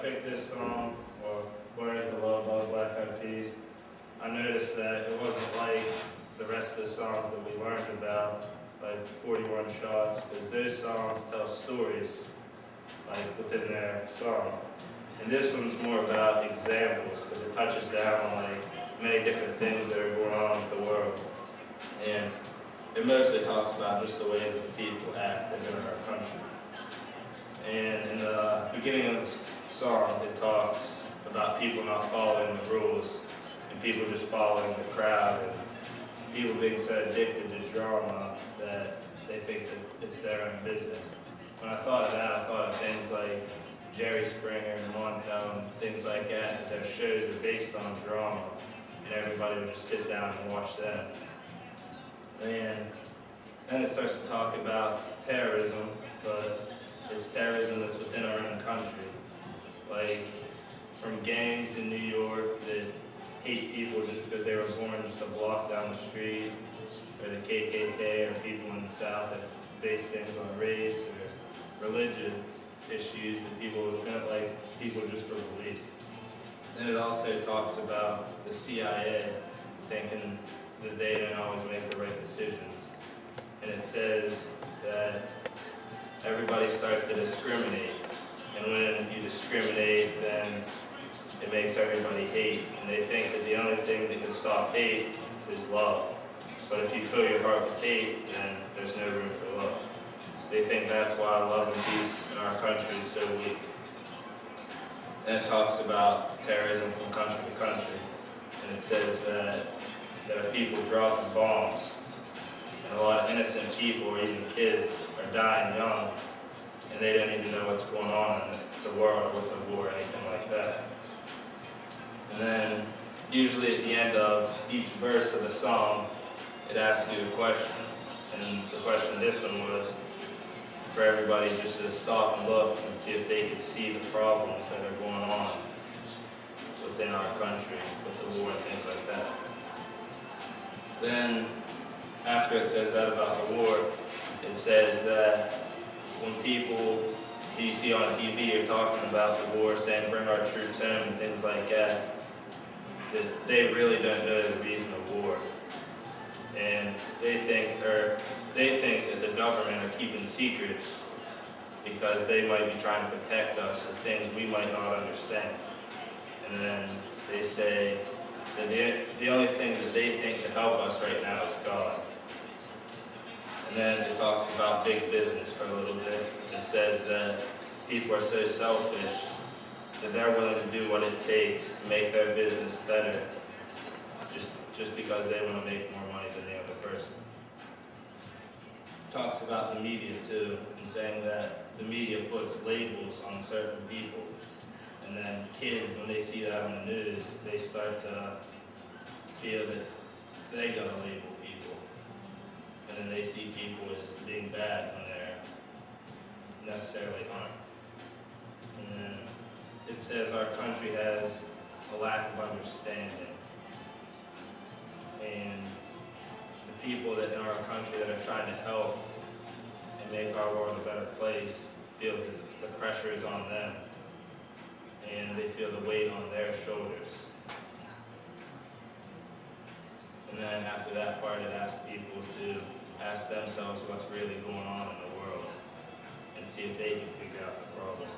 picked this song, or Where is the Love by Black Eyed Peas, I noticed that it wasn't like the rest of the songs that we learned about, like 41 Shots, because those songs tell stories like within their song. And this one's more about examples, because it touches down on like many different things that are going on with the world. And it mostly talks about just the way that the people act within our country. And in the beginning of the song, it talks about people not following the rules, and people just following the crowd, and people being so addicted to drama that they think that it's their own business. When I thought of that, I thought of things like Jerry Springer and Montel, things like that. Their shows are based on drama, and everybody would just sit down and watch them. And then it starts to talk about terrorism, but it's terrorism that's within our own country. Like, from gangs in New York that hate people just because they were born just a block down the street, or the KKK, or people in the South that base things on race or religion issues that people don't like people just for beliefs. And it also talks about the CIA thinking that they don't always make the right decisions. And it says that everybody starts to discriminate. And when you discriminate, then it makes everybody hate. And they think that the only thing that can stop hate is love. But if you fill your heart with hate, then there's no room for love. They think that's why love and peace in our country is so weak. And it talks about terrorism from country to country. And it says that there are people dropping bombs, and a lot of innocent people, or even kids, are dying young, and they don't even know what's going on in the world with the war or anything like that. And then, usually at the end of each verse of the song, it asks you a question. And the question this one was for everybody just to stop and look and see if they could see the problems that are going on within our country with the war and things like that. Then, after it says that about the war, it says that when people you see on TV are talking about the war, saying bring our troops home and things like that, that they really don't know the reason of war. And they think that the government are keeping secrets because they might be trying to protect us with things we might not understand. And then they say that the only thing that they think can help us right now is God. And then it talks about big business for a little bit. It says that people are so selfish that they're willing to do what it takes to make their business better just because they want to make more money than the other person. It talks about the media too, and saying that the media puts labels on certain people. And then kids, when they see that on the news, they start to feel that they gotta label people. And then they see people as being bad when they're necessarily aren't. And then it says our country has a lack of understanding. And the people that in our country that are trying to help and make our world a better place feel that the pressure is on them. And they feel the weight on their shoulders. And then after that part, it asks people to ask themselves what's really going on in the world and see if they can figure out the problem.